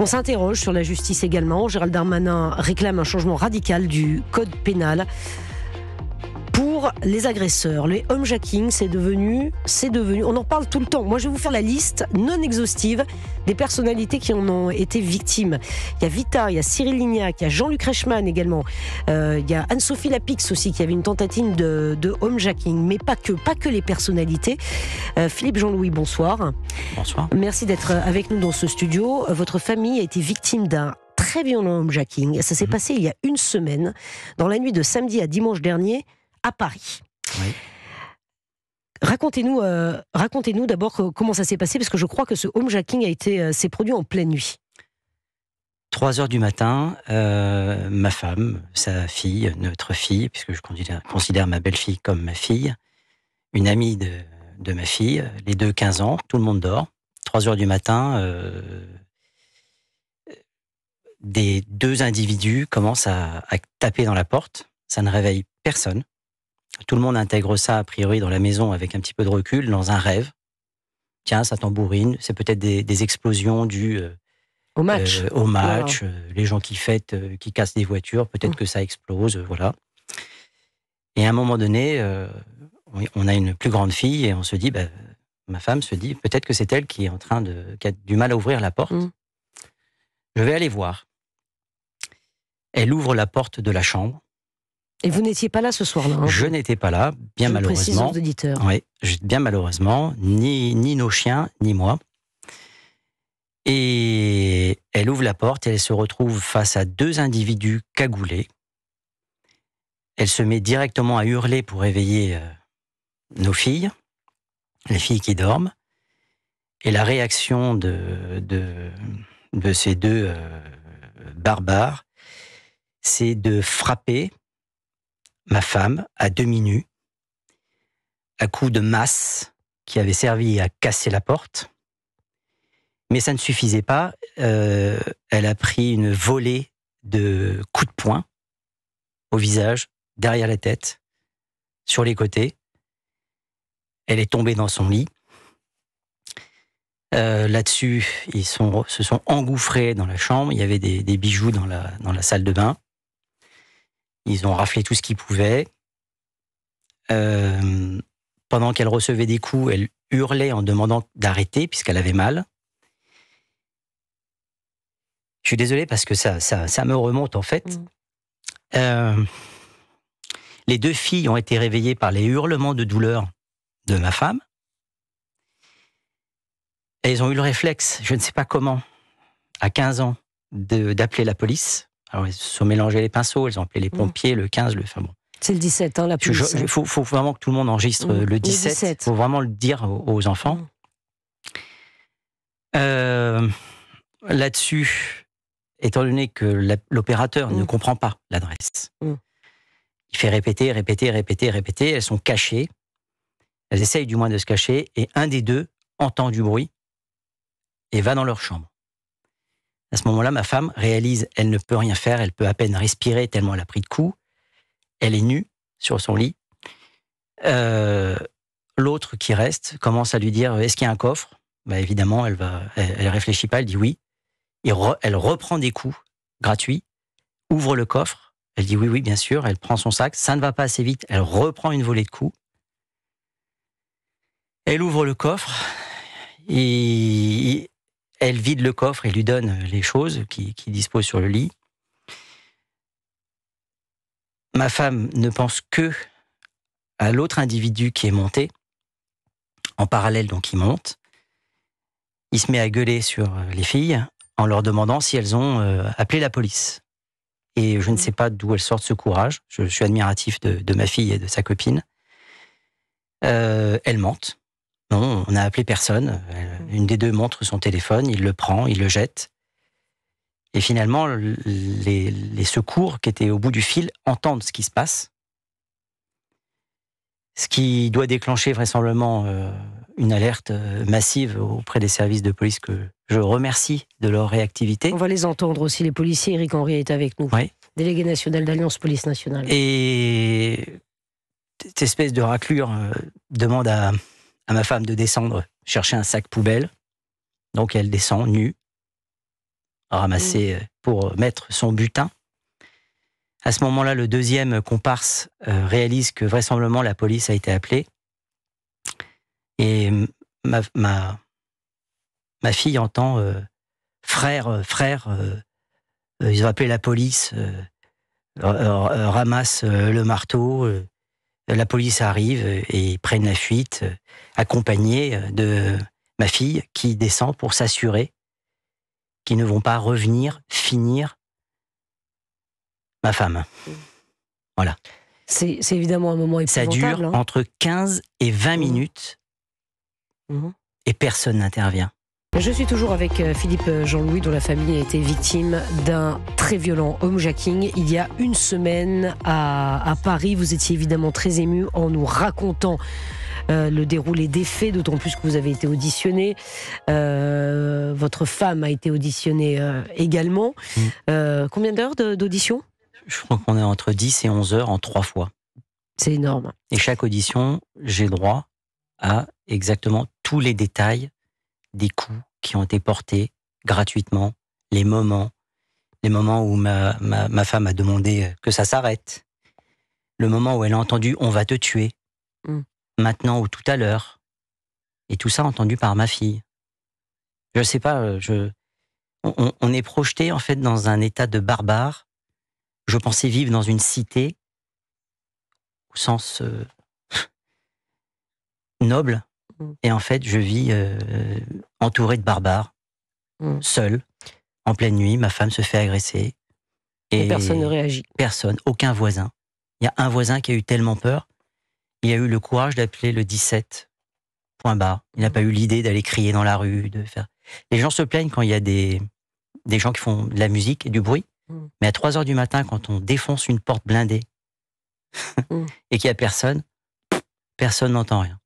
On s'interroge sur la justice également. Gérald Darmanin réclame un changement radical du code pénal pour les agresseurs. Les homejacking, c'est devenu, on en parle tout le temps. Moi, je vais vous faire la liste non exhaustive des personnalités qui en ont été victimes. Il y a Vita, il y a Cyril Lignac, il y a Jean-Luc Reichmann également, il y a Anne-Sophie Lapix aussi qui avait une tentative de homejacking, mais pas que les personnalités. Philippe Jean-Louis, bonsoir. Bonsoir. Merci d'être avec nous dans ce studio. Votre famille a été victime d'un très violent homejacking. Ça s'est passé il y a une semaine, dans la nuit de samedi à dimanche dernier, à Paris. Oui. Racontez-nous d'abord comment ça s'est passé, parce que je crois que ce homejacking s'est produit en pleine nuit. 3h du matin, ma femme, sa fille, notre fille, puisque je considère ma belle-fille comme ma fille, une amie de ma fille, les deux 15 ans, tout le monde dort. 3h du matin, des deux individus commencent à taper dans la porte. Ça ne réveille personne. Tout le monde intègre ça, a priori, dans la maison avec un petit peu de recul, dans un rêve. Tiens, ça tambourine. C'est peut-être des explosions dues au match. Voilà. Les gens qui fêtent, qui cassent des voitures, peut-être que ça explose, voilà. Et à un moment donné, on a une plus grande fille et on se dit, ma femme se dit, peut-être que c'est elle qui a du mal à ouvrir la porte. Je vais aller voir. Elle ouvre la porte de la chambre. Et vous n'étiez pas là ce soir-là, hein? Je n'étais pas là, bien malheureusement. Oui, bien malheureusement, ni nos chiens, ni moi. Et elle ouvre la porte et elle se retrouve face à deux individus cagoulés. Elle se met directement à hurler pour réveiller nos filles, les filles qui dorment. Et la réaction de ces deux barbares, c'est de frapper ma femme à demi nue, à coups de masse qui avait servi à casser la porte. Mais ça ne suffisait pas. Elle a pris une volée de coups de poing au visage, derrière la tête, sur les côtés. Elle est tombée dans son lit. Là-dessus, ils se sont engouffrés dans la chambre. Il y avait des bijoux dans la salle de bain. Ils ont raflé tout ce qu'ils pouvaient. Pendant qu'elle recevait des coups, elle hurlait en demandant d'arrêter puisqu'elle avait mal. Je suis désolé parce que ça me remonte en fait. Les deux filles ont été réveillées par les hurlements de douleur de ma femme. Et elles ont eu le réflexe, je ne sais pas comment, à 15 ans, d'appeler la police. Alors, elles se sont mélangées les pinceaux, elles ont appelé les pompiers, le 15, enfin bon. C'est le 17, la police. Il faut vraiment que tout le monde enregistre le 17. Il faut vraiment le dire aux enfants. Là-dessus, étant donné que l'opérateur ne comprend pas l'adresse, il fait répéter. Elles sont cachées. Elles essayent du moins de se cacher. Et un des deux entend du bruit et va dans leur chambre. À ce moment-là, ma femme réalise, elle ne peut rien faire, elle peut à peine respirer tellement elle a pris de coups. Elle est nue sur son lit. L'autre qui reste commence à lui dire, est-ce qu'il y a un coffre ? Évidemment, elle réfléchit pas, elle dit oui. Elle reprend des coups gratuits, ouvre le coffre, elle dit oui, bien sûr, elle prend son sac, ça ne va pas assez vite, elle reprend une volée de coups. Elle ouvre le coffre et elle vide le coffre et lui donne les choses qu'il dispose sur le lit. Ma femme ne pense que à l'autre individu qui est monté. En parallèle, donc, il monte. Il se met à gueuler sur les filles en leur demandant si elles ont appelé la police. Et je ne sais pas d'où elles sortent ce courage. Je suis admiratif de ma fille et de sa copine. Elles mentent. Non, on n'a appelé personne. Une des deux montre son téléphone, il le prend, il le jette. Et finalement, les secours qui étaient au bout du fil entendent ce qui se passe. Ce qui doit déclencher vraisemblablement une alerte massive auprès des services de police que je remercie de leur réactivité. On va les entendre aussi, les policiers. Éric Henry est avec nous, délégué national d'Alliance Police Nationale. Et cette espèce de raclure demande à ma femme de descendre chercher un sac poubelle. Donc elle descend nue, ramasser pour mettre son butin. À ce moment-là, le deuxième comparse réalise que vraisemblablement la police a été appelée. Et ma fille entend frère, ils ont appelé la police, ramasse le marteau, la police arrive et prennent la fuite, accompagnée de ma fille qui descend pour s'assurer qu'ils ne vont pas revenir finir ma femme. Voilà. C'est évidemment un moment Ça épouvantable. dure entre 15 et 20 minutes et personne n'intervient. Je suis toujours avec Philippe Jean-Louis, dont la famille a été victime d'un très violent homejacking il y a une semaine à Paris. Vous étiez évidemment très ému en nous racontant le déroulé des faits, d'autant plus que vous avez été auditionné. Votre femme a été auditionnée également. Combien d'heures d'audition ? Je crois qu'on est entre 10 et 11 heures en 3 fois. C'est énorme. Et chaque audition, j'ai droit à exactement tous les détails des coups qui ont été portés gratuitement, les moments où ma femme a demandé que ça s'arrête, le moment où elle a entendu « on va te tuer », maintenant ou tout à l'heure, et tout ça entendu par ma fille. Je sais pas, on est projeté en fait dans un état de barbare. Je pensais vivre dans une cité au sens noble, et en fait je vis entouré de barbares, seul, en pleine nuit. Ma femme se fait agresser et personne ne réagit. Personne, aucun voisin. Il y a un voisin qui a eu tellement peur, il a eu le courage d'appeler le 17, point barre. Il n'a pas eu l'idée d'aller crier dans la rue, de faire. Les gens se plaignent quand il y a des gens qui font de la musique et du bruit, mais à 3 heures du matin, quand on défonce une porte blindée et qu'il n'y a personne n'entend rien.